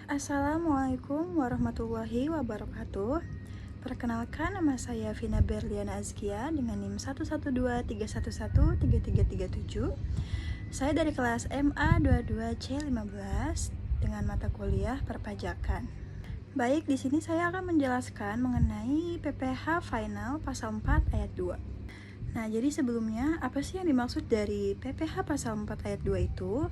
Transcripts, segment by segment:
Assalamualaikum warahmatullahi wabarakatuh. Perkenalkan, nama saya Vina Berliana Azkia dengan NIM 11231133337. Saya dari kelas MA 22C15 dengan mata kuliah perpajakan. Baik, di sini saya akan menjelaskan mengenai PPh Final pasal 4 ayat 2. Nah, jadi sebelumnya apa sih yang dimaksud dari PPh pasal 4 ayat 2 itu?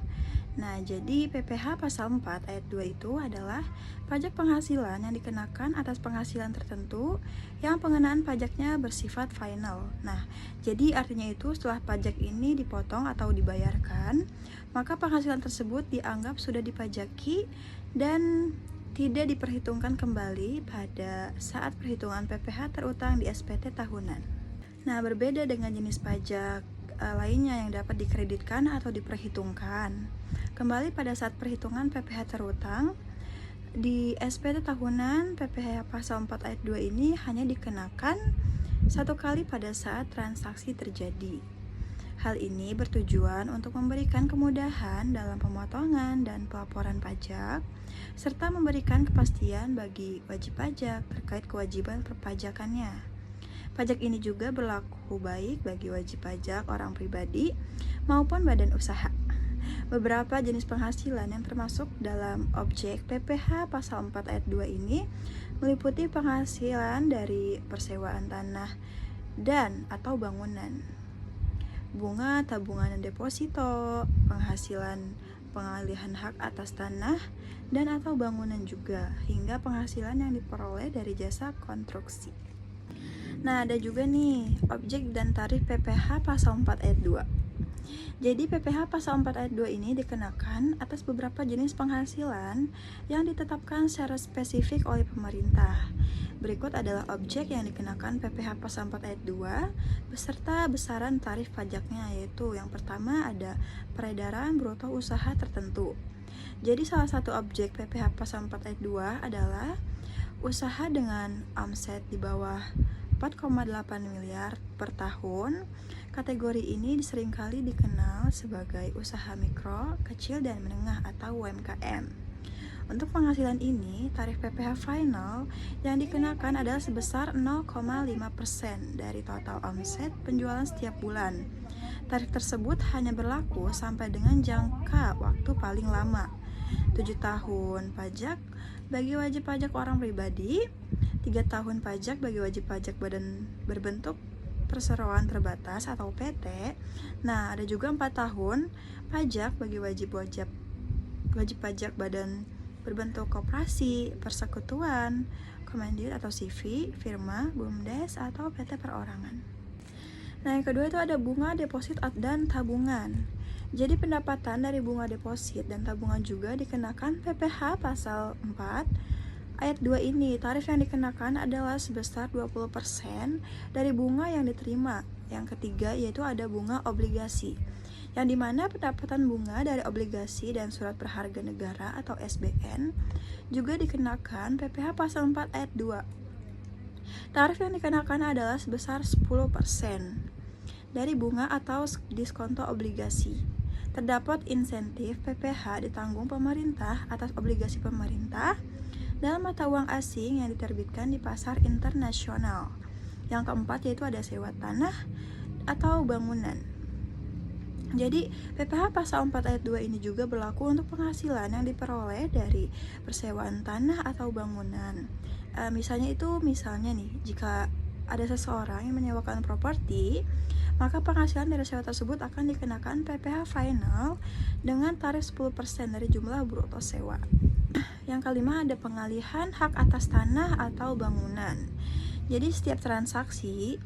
Nah, jadi PPh pasal 4 ayat 2 itu adalah pajak penghasilan yang dikenakan atas penghasilan tertentu yang pengenaan pajaknya bersifat final. Nah, jadi artinya itu setelah pajak ini dipotong atau dibayarkan, maka penghasilan tersebut dianggap sudah dipajaki dan tidak diperhitungkan kembali pada saat perhitungan PPh terutang di SPT tahunan. Nah, berbeda dengan jenis pajak lainnya yang dapat dikreditkan atau diperhitungkan. Kembali pada saat perhitungan PPh terutang, di SPT tahunan PPh pasal 4 ayat 2 ini hanya dikenakan satu kali pada saat transaksi terjadi. Hal ini bertujuan untuk memberikan kemudahan dalam pemotongan dan pelaporan pajak, serta memberikan kepastian bagi wajib pajak terkait kewajiban perpajakannya. Pajak ini juga berlaku baik bagi wajib pajak orang pribadi maupun badan usaha. Beberapa jenis penghasilan yang termasuk dalam objek PPh pasal 4 ayat 2 ini meliputi penghasilan dari persewaan tanah dan atau bangunan, bunga tabungan dan deposito, penghasilan pengalihan hak atas tanah dan atau bangunan juga, hingga penghasilan yang diperoleh dari jasa konstruksi. Nah, ada juga nih objek dan tarif PPh pasal 4 ayat 2. Jadi PPh pasal 4 ayat 2 ini dikenakan atas beberapa jenis penghasilan yang ditetapkan secara spesifik oleh pemerintah. Berikut adalah objek yang dikenakan PPh pasal 4 ayat 2 beserta besaran tarif pajaknya, yaitu yang pertama ada peredaran bruto usaha tertentu. Jadi salah satu objek PPh pasal 4 ayat 2 adalah usaha dengan omset di bawah 4,8 miliar per tahun. Kategori ini seringkali dikenal sebagai usaha mikro, kecil, dan menengah atau UMKM. Untuk penghasilan ini, tarif PPh final yang dikenakan adalah sebesar 0,5% dari total omset penjualan setiap bulan. Tarif tersebut hanya berlaku sampai dengan jangka waktu paling lama 7 tahun pajak bagi wajib pajak orang pribadi, 3 tahun pajak bagi wajib pajak badan berbentuk perseroan terbatas atau PT. Nah, ada juga 4 tahun pajak bagi wajib pajak badan berbentuk koperasi, persekutuan, komandir atau CV, firma, BUMDes atau PT perorangan. Nah, yang kedua itu ada bunga, deposit, dan tabungan. Jadi pendapatan dari bunga deposit dan tabungan juga dikenakan PPh pasal 4 ayat 2 ini. Tarif yang dikenakan adalah sebesar 20% dari bunga yang diterima. Yang ketiga yaitu ada bunga obligasi, yang dimana pendapatan bunga dari obligasi dan surat berharga negara atau SBN juga dikenakan PPh pasal 4 ayat 2. Tarif yang dikenakan adalah sebesar 10% dari bunga atau diskonto obligasi. Terdapat insentif PPh ditanggung pemerintah atas obligasi pemerintah dalam mata uang asing yang diterbitkan di pasar internasional. Yang keempat yaitu ada sewa tanah atau bangunan. Jadi PPh pasal 4 ayat 2 ini juga berlaku untuk penghasilan yang diperoleh dari persewaan tanah atau bangunan. Misalnya nih, jika ada seseorang yang menyewakan properti, maka penghasilan dari sewa tersebut akan dikenakan PPh final dengan tarif 10% dari jumlah bruto sewa. Yang kelima ada pengalihan hak atas tanah atau bangunan. Jadi setiap transaksi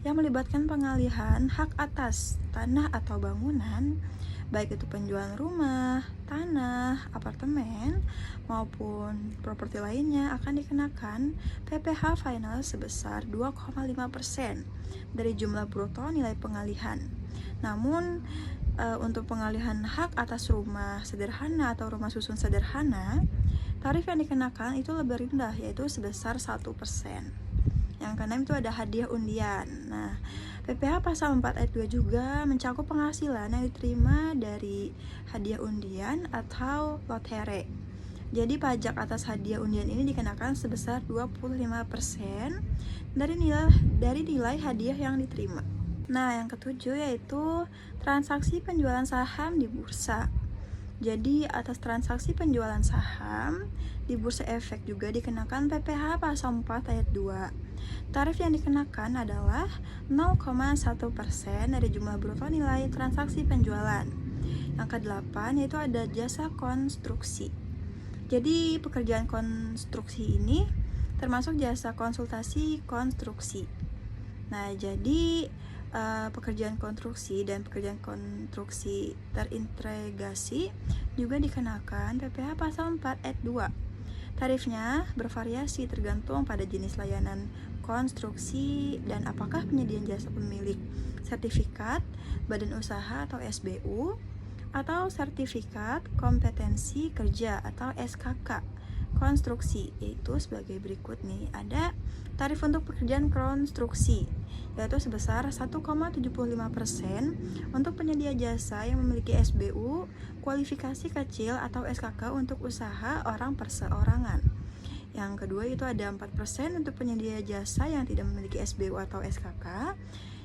yang melibatkan pengalihan hak atas tanah atau bangunan, baik itu penjualan rumah, tanah, apartemen, maupun properti lainnya, akan dikenakan PPh final sebesar 2,5% dari jumlah bruto nilai pengalihan. Namun untuk pengalihan hak atas rumah sederhana atau rumah susun sederhana, tarif yang dikenakan itu lebih rendah, yaitu sebesar 1%. Yang keenam itu ada hadiah undian. Nah, PPh pasal 4 ayat 2 juga mencakup penghasilan yang diterima dari hadiah undian atau lotere. Jadi pajak atas hadiah undian ini dikenakan sebesar 25% dari nilai hadiah yang diterima. Nah, yang ketujuh yaitu transaksi penjualan saham di bursa. Jadi atas transaksi penjualan saham di Bursa Efek juga dikenakan PPh pasal 4 ayat 2. Tarif yang dikenakan adalah 0,1% dari jumlah bruto nilai transaksi penjualan. Yang ke-8 yaitu ada jasa konstruksi. Jadi pekerjaan konstruksi ini termasuk jasa konsultasi konstruksi. Nah, jadi pekerjaan konstruksi dan pekerjaan konstruksi terintegrasi juga dikenakan PPh pasal 4 ayat 2. Tarifnya bervariasi tergantung pada jenis layanan konstruksi dan apakah penyediaan jasa pemilik sertifikat badan usaha atau SBU atau sertifikat kompetensi kerja atau SKK konstruksi, yaitu sebagai berikut nih. Ada tarif untuk pekerjaan konstruksi yaitu sebesar 1,75% untuk penyedia jasa yang memiliki SBU, kualifikasi kecil atau SKK untuk usaha orang perseorangan. Yang kedua itu ada 4% untuk penyedia jasa yang tidak memiliki SBU atau SKK.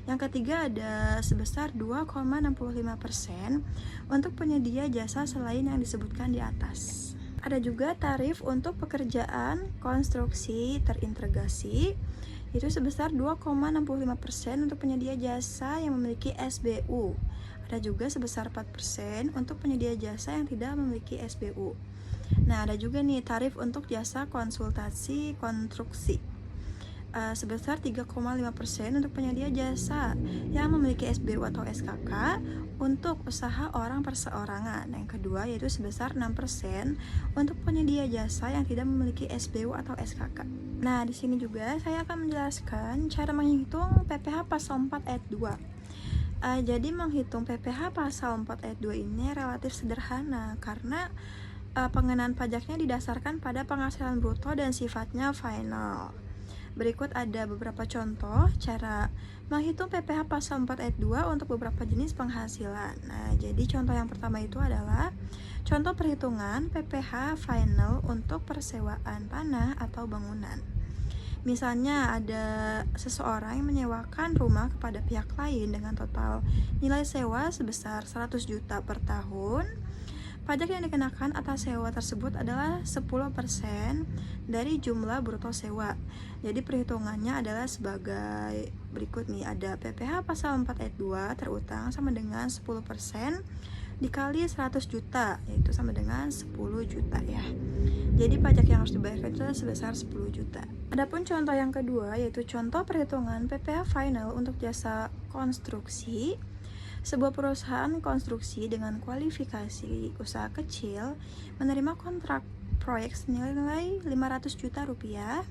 Yang ketiga ada sebesar 2,65% untuk penyedia jasa selain yang disebutkan di atas. Ada juga tarif untuk pekerjaan konstruksi terintegrasi, itu sebesar 2,65% untuk penyedia jasa yang memiliki SBU. Ada juga sebesar 4% untuk penyedia jasa yang tidak memiliki SBU. Nah, ada juga nih tarif untuk jasa konsultasi konstruksi, sebesar 3,5% untuk penyedia jasa yang memiliki SBU atau SKK untuk usaha orang perseorangan. Yang kedua yaitu sebesar 6% untuk penyedia jasa yang tidak memiliki SBU atau SKK. Nah, di sini juga saya akan menjelaskan cara menghitung PPh pasal 4 ayat 2. Jadi menghitung PPh pasal 4 ayat 2 ini relatif sederhana karena pengenaan pajaknya didasarkan pada penghasilan bruto dan sifatnya final. Berikut ada beberapa contoh cara menghitung PPh pasal 4 ayat 2 untuk beberapa jenis penghasilan. Nah, jadi contoh yang pertama itu adalah contoh perhitungan PPh final untuk persewaan tanah atau bangunan. Misalnya ada seseorang yang menyewakan rumah kepada pihak lain dengan total nilai sewa sebesar 100 juta per tahun. Pajak yang dikenakan atas sewa tersebut adalah 10% dari jumlah bruto sewa. Jadi perhitungannya adalah sebagai berikut nih, ada PPh pasal 4 ayat 2 terutang sama dengan 10% dikali 100 juta, yaitu sama dengan 10 juta ya. Jadi pajak yang harus dibayarkan itu sebesar 10 juta. Adapun contoh yang kedua yaitu contoh perhitungan PPh final untuk jasa konstruksi. Sebuah perusahaan konstruksi dengan kualifikasi usaha kecil menerima kontrak proyek senilai 500 juta rupiah.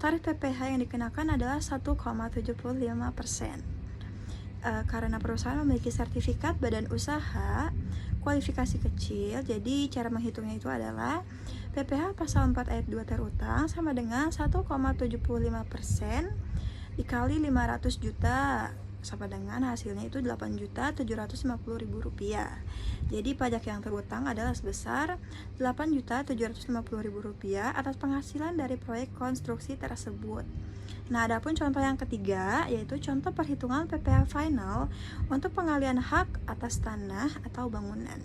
Tarif PPh yang dikenakan adalah 1,75%. Karena perusahaan memiliki sertifikat badan usaha kualifikasi kecil, jadi cara menghitungnya itu adalah PPh pasal 4 ayat 2 terutang sama dengan 1,75% dikali 500 juta sama dengan hasilnya itu 8.750.000 rupiah. Jadi pajak yang terutang adalah sebesar 8.750.000 rupiah atas penghasilan dari proyek konstruksi tersebut. Nah, adapun contoh yang ketiga yaitu contoh perhitungan PPh final untuk pengalihan hak atas tanah atau bangunan.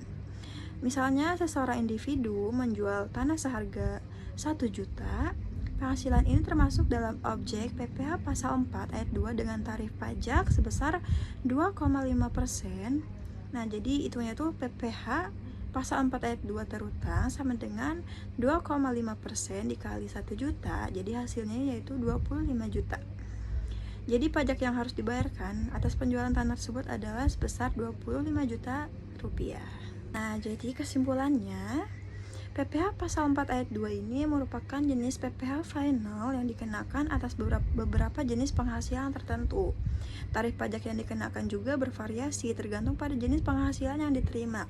Misalnya seseorang individu menjual tanah seharga 1 juta. Penghasilan ini termasuk dalam objek PPh pasal 4 ayat 2 dengan tarif pajak sebesar 2,5%. Nah, jadi hitungnya itu PPh pasal 4 ayat 2 terutang sama dengan 2,5% dikali 1 juta. Jadi hasilnya yaitu 25 juta. Jadi pajak yang harus dibayarkan atas penjualan tanah tersebut adalah sebesar 25 juta rupiah. Nah, jadi kesimpulannya PPh pasal 4 ayat 2 ini merupakan jenis PPh final yang dikenakan atas beberapa jenis penghasilan tertentu. Tarif pajak yang dikenakan juga bervariasi tergantung pada jenis penghasilan yang diterima.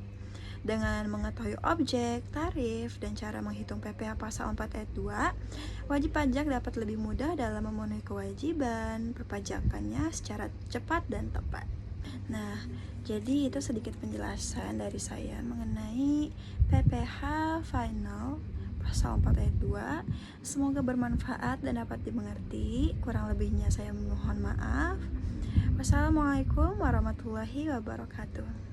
Dengan mengetahui objek, tarif, dan cara menghitung PPh pasal 4 ayat 2, wajib pajak dapat lebih mudah dalam memenuhi kewajiban perpajakannya secara cepat dan tepat. Nah, jadi itu sedikit penjelasan dari saya mengenai PPh final pasal 4 ayat 2. Semoga bermanfaat dan dapat dimengerti. Kurang lebihnya saya mohon maaf. Wassalamualaikum warahmatullahi wabarakatuh.